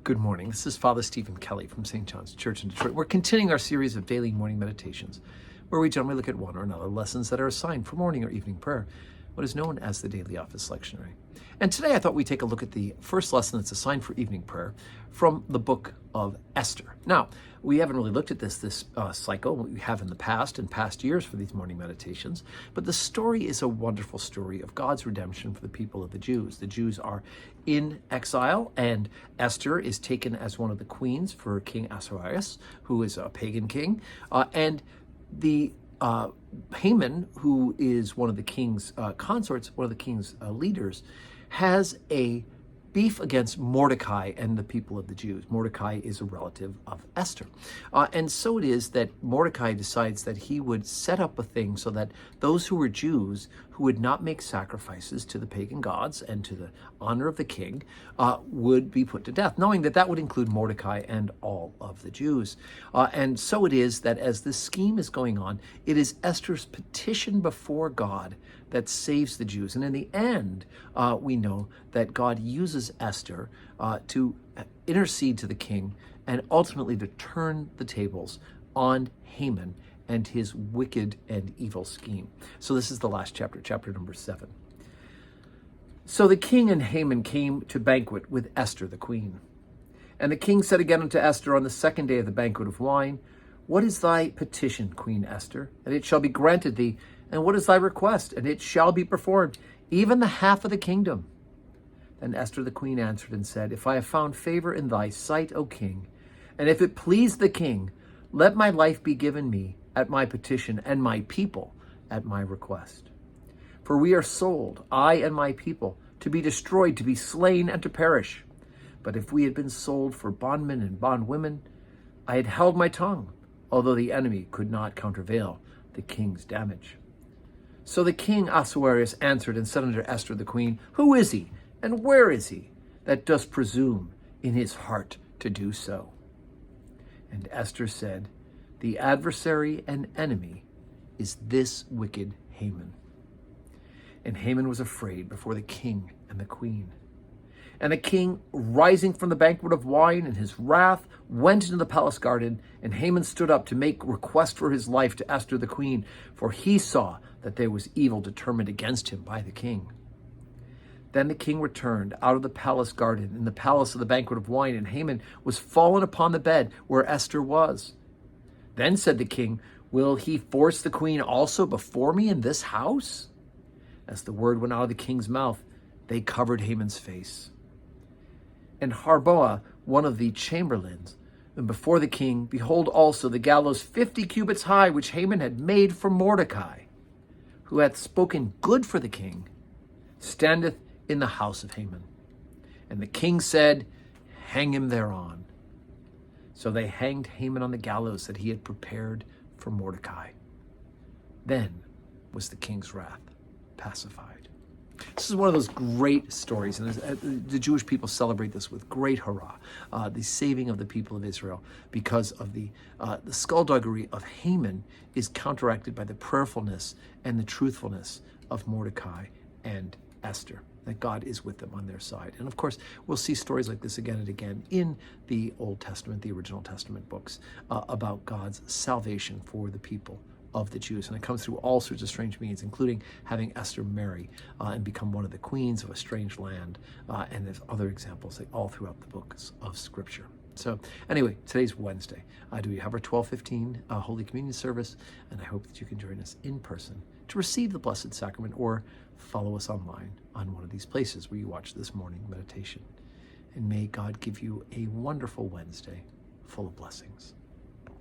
Good morning. This is Father Stephen Kelly from St. John's Church in Detroit. We're continuing our series of daily morning meditations, where we generally look at one or another lessons that are assigned for morning or evening prayer, what is known as the Daily Office Lectionary. And today I thought we'd take a look at the first lesson that's assigned for evening prayer from the book of Esther. Now, we haven't really looked at this cycle. We have in the past, in past years for these morning meditations, but the story is a wonderful story of God's redemption for the people of the Jews. The Jews are in exile, and Esther is taken as one of the queens for King Ahasuerus, who is a pagan king, and the Haman, who is one of the king's consorts, one of the king's leaders, has a beef against Mordecai and the people of the Jews. Mordecai is a relative of Esther. And so it is that Mordecai decides that he would set up a thing so that those who were Jews who would not make sacrifices to the pagan gods and to the honor of the king would be put to death, knowing that that would include Mordecai and all of the Jews. And so it is that as this scheme is going on, it is Esther's petition before God that saves the Jews. And in the end, we know that God uses Esther to intercede to the king and ultimately to turn the tables on Haman and his wicked and evil scheme. So this is the last chapter, chapter number 7. So the king and Haman came to banquet with Esther the queen. And the king said again unto Esther on the second day of the banquet of wine, What is thy petition, Queen Esther? And it shall be granted thee. And what is thy request? And it shall be performed, even the half of the kingdom. Then Esther the queen answered and said, If I have found favor in thy sight, O king, and if it please the king, let my life be given me at my petition, and my people at my request. For we are sold, I and my people, to be destroyed, to be slain, and to perish. But if we had been sold for bondmen and bondwomen, I had held my tongue, although the enemy could not countervail the king's damage. So the king Ahasuerus answered and said unto Esther the queen, Who is he, and where is he, that does presume in his heart to do so? And Esther said, The adversary and enemy is this wicked Haman. And Haman was afraid before the king and the queen. And the king, rising from the banquet of wine in his wrath, went into the palace garden, and Haman stood up to make request for his life to Esther the queen, for he saw that there was evil determined against him by the king. Then the king returned out of the palace garden in the palace of the banquet of wine, and Haman was fallen upon the bed where Esther was. Then said the king, Will he force the queen also before me in this house? As the word went out of the king's mouth, they covered Haman's face. And Harboa, one of the chamberlains, and before the king, behold also the gallows 50 cubits high, which Haman had made for Mordecai, who hath spoken good for the king, standeth in the house of Haman. And the king said, Hang him thereon. So they hanged Haman on the gallows that he had prepared for Mordecai. Then was the king's wrath pacified. This is one of those great stories, and the Jewish people celebrate this with great hurrah, the saving of the people of Israel, because of the skullduggery of Haman is counteracted by the prayerfulness and the truthfulness of Mordecai and Esther, that God is with them on their side. And of course, we'll see stories like this again and again in the Old Testament, the original Testament books, about God's salvation for the people of the Jews. And it comes through all sorts of strange means, including having Esther marry and become one of the queens of a strange land. And there's other examples all throughout the books of Scripture. So anyway, today's Wednesday. We have our 12:15 Holy Communion service, and I hope that you can join us in person to receive the Blessed Sacrament or follow us online on one of these places where you watch this morning meditation. And may God give you a wonderful Wednesday full of blessings.